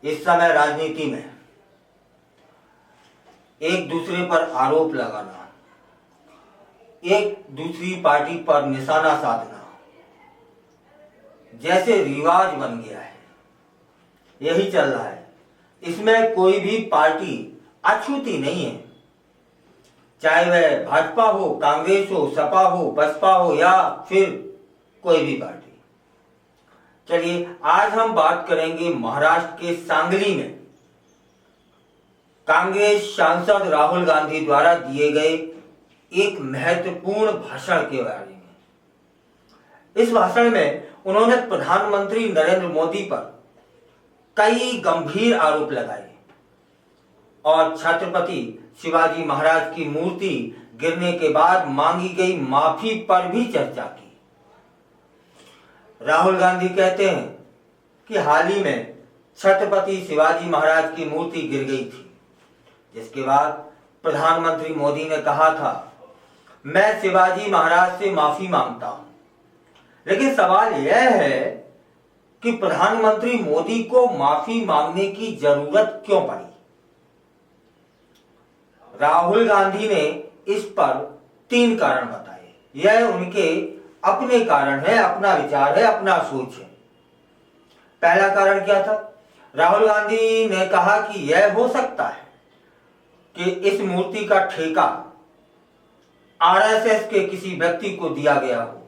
इस समय राजनीति में एक दूसरे पर आरोप लगाना, एक दूसरी पार्टी पर निशाना साधना जैसे रिवाज बन गया है, यही चल रहा है। इसमें कोई भी पार्टी अछूती नहीं है, चाहे वह भाजपा हो, कांग्रेस हो, सपा हो, बसपा हो या फिर कोई भी पार्टी। चलिए आज हम बात करेंगे महाराष्ट्र के सांगली में कांग्रेस सांसद राहुल गांधी द्वारा दिए गए एक महत्वपूर्ण भाषण के बारे में। इस भाषण में उन्होंने प्रधानमंत्री नरेंद्र मोदी पर कई गंभीर आरोप लगाए और छत्रपति शिवाजी महाराज की मूर्ति गिरने के बाद मांगी गई माफी पर भी चर्चा की। राहुल गांधी कहते हैं कि हाल ही में छत्रपति शिवाजी महाराज की मूर्ति गिर गई थी, जिसके बाद प्रधानमंत्री मोदी ने कहा था, मैं शिवाजी महाराज से माफी मांगता हूं। लेकिन सवाल यह है कि प्रधानमंत्री मोदी को माफी मांगने की जरूरत क्यों पड़ी? राहुल गांधी ने इस पर 3 कारण बताए। यह उनके अपने कारण है, अपना विचार है, अपना सोच है। पहला कारण क्या था? राहुल गांधी ने कहा कि यह हो सकता है कि इस मूर्ति का ठेका आरएसएस के किसी व्यक्ति को दिया गया हो।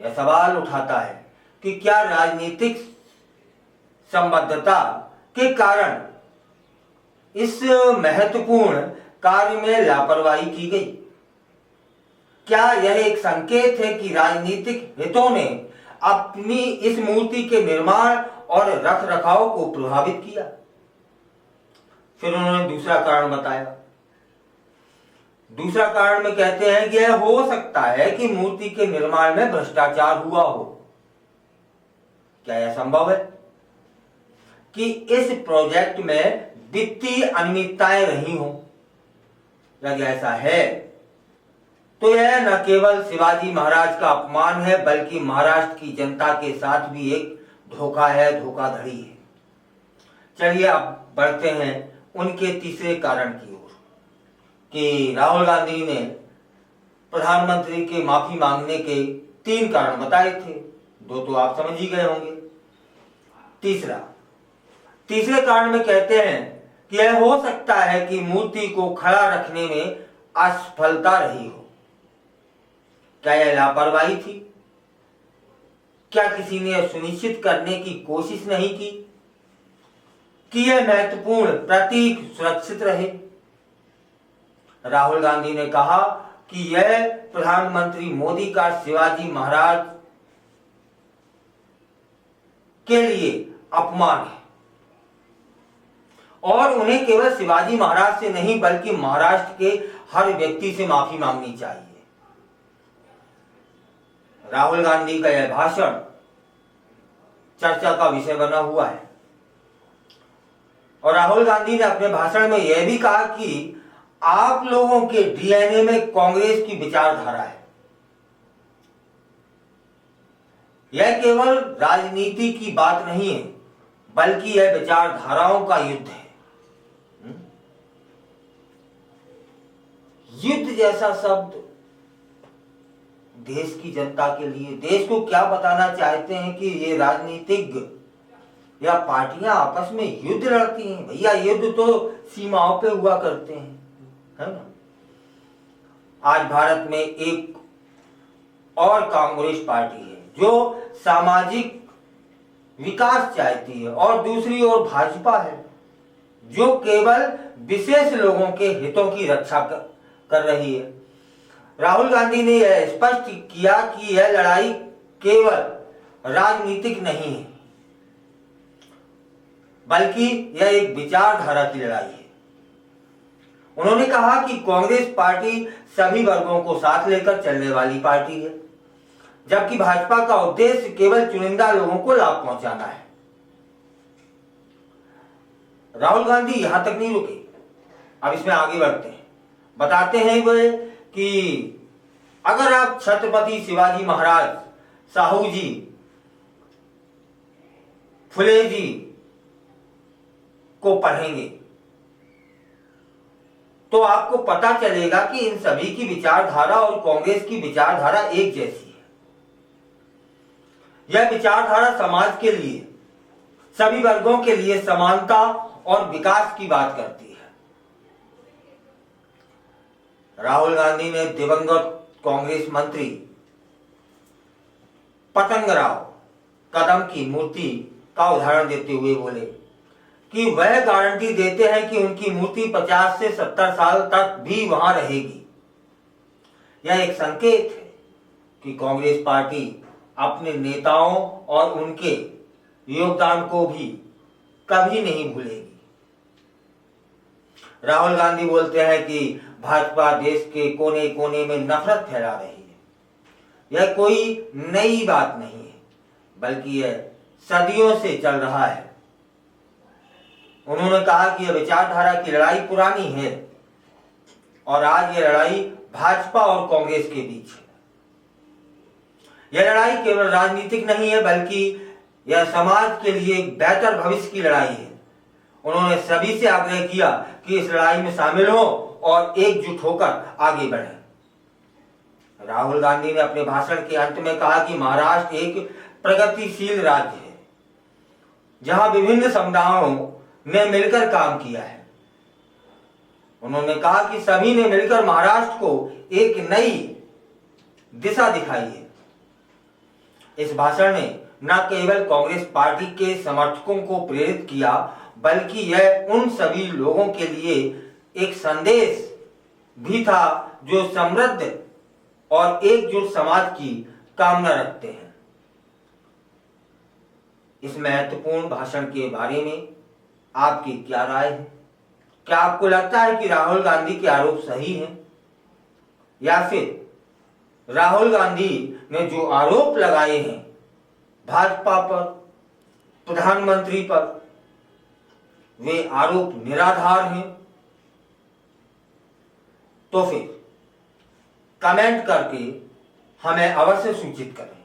यह सवाल उठाता है कि क्या राजनीतिक संबद्धता के कारण इस महत्वपूर्ण कार्य में लापरवाही की गई? क्या यह एक संकेत है कि राजनीतिक हितों ने अपनी इस मूर्ति के निर्माण और रखरखाव को प्रभावित किया? फिर उन्होंने दूसरा कारण बताया। दूसरा कारण में कहते हैं कि यह हो सकता है कि मूर्ति के निर्माण में भ्रष्टाचार हुआ हो। क्या यह संभव है कि इस प्रोजेक्ट में वित्तीय अनियमितताएं रही हो? यदि ऐसा है तो यह न केवल शिवाजी महाराज का अपमान है, बल्कि महाराष्ट्र की जनता के साथ भी एक धोखा है, धोखाधड़ी है। चलिए अब बढ़ते हैं उनके तीसरे कारण की ओर कि राहुल गांधी ने प्रधानमंत्री के माफी मांगने के 3 कारण बताए थे। 2 तो आप समझ ही गए होंगे। तीसरे कारण में कहते हैं कि यह हो सकता है कि मूर्ति को खड़ा रखने में असफलता रही हो। क्या यह लापरवाही थी? क्या किसी ने सुनिश्चित करने की कोशिश नहीं की कि यह महत्वपूर्ण प्रतीक सुरक्षित रहे? राहुल गांधी ने कहा कि यह प्रधानमंत्री मोदी का शिवाजी महाराज के लिए अपमान है और उन्हें केवल शिवाजी महाराज से नहीं बल्कि महाराष्ट्र के हर व्यक्ति से माफी मांगनी चाहिए। राहुल गांधी का यह भाषण चर्चा का विषय बना हुआ है और राहुल गांधी ने अपने भाषण में यह भी कहा कि आप लोगों के डीएनए में कांग्रेस की विचारधारा है। यह केवल राजनीति की बात नहीं है, बल्कि यह विचारधाराओं का युद्ध है। युद्ध जैसा शब्द देश की जनता के लिए, देश को क्या बताना चाहते हैं कि ये राजनीतिज्ञ या पार्टियां आपस में युद्ध लड़ती हैं? भैया युद्ध तो सीमाओं पे हुआ करते हैं, है ना। आज भारत में एक और कांग्रेस पार्टी है जो सामाजिक विकास चाहती है और दूसरी ओर भाजपा है जो केवल विशेष लोगों के हितों की रक्षा कर रही है। राहुल गांधी ने यह स्पष्ट किया कि यह लड़ाई केवल राजनीतिक नहीं है, बल्कि यह एक विचारधारा की लड़ाई है। उन्होंने कहा कि कांग्रेस पार्टी सभी वर्गों को साथ लेकर चलने वाली पार्टी है, जबकि भाजपा का उद्देश्य केवल चुनिंदा लोगों को लाभ पहुंचाना है। राहुल गांधी यहां तक नहीं रुके, अब इसमें आगे बढ़ते हैं। बताते हैं वे कि अगर आप छत्रपति शिवाजी महाराज, साहू जी, फुले जी को पढ़ेंगे तो आपको पता चलेगा कि इन सभी की विचारधारा और कांग्रेस की विचारधारा एक जैसी है। यह विचारधारा समाज के लिए, सभी वर्गों के लिए समानता और विकास की बात करती है। राहुल गांधी ने दिवंगत कांग्रेस मंत्री पतंगराव कदम की मूर्ति का उदाहरण देते हुए बोले कि वह गारंटी देते हैं कि उनकी मूर्ति 50 से 70 साल तक भी वहां रहेगी। यह एक संकेत है कि कांग्रेस पार्टी अपने नेताओं और उनके योगदान को भी कभी नहीं भूलेगी। राहुल गांधी बोलते हैं कि भाजपा देश के कोने कोने में नफरत फैला रही है। यह कोई नई बात नहीं है, बल्कि यह सदियों से चल रहा है। उन्होंने कहा कि यह विचारधारा की लड़ाई पुरानी है और आज यह लड़ाई भाजपा और कांग्रेस के बीच है। यह लड़ाई केवल राजनीतिक नहीं है, बल्कि यह समाज के लिए एक बेहतर भविष्य की लड़ाई है। उन्होंने सभी से आग्रह किया कि इस लड़ाई में शामिल हो और एकजुट होकर आगे बढ़ें। राहुल गांधी ने अपने भाषण के अंत में कहा कि महाराष्ट्र एक प्रगतिशील राज्य है, जहां विभिन्न समुदायों ने मिलकर काम किया है। उन्होंने कहा कि सभी ने मिलकर महाराष्ट्र को एक नई दिशा दिखाई है। इस भाषण ने न केवल कांग्रेस पार्टी के समर्थकों को प्रेरित किया, बल्कि यह उन सभी लोगों के लिए एक संदेश भी था जो समृद्ध और एकजुट समाज की कामना रखते हैं। इस महत्वपूर्ण भाषण के बारे में आपकी क्या राय है? क्या आपको लगता है कि राहुल गांधी के आरोप सही हैं? या फिर राहुल गांधी ने जो आरोप लगाए हैं भाजपा पर, प्रधानमंत्री पर, वे आरोप निराधार हैं? तो फिर कमेंट करके हमें अवश्य सूचित करें।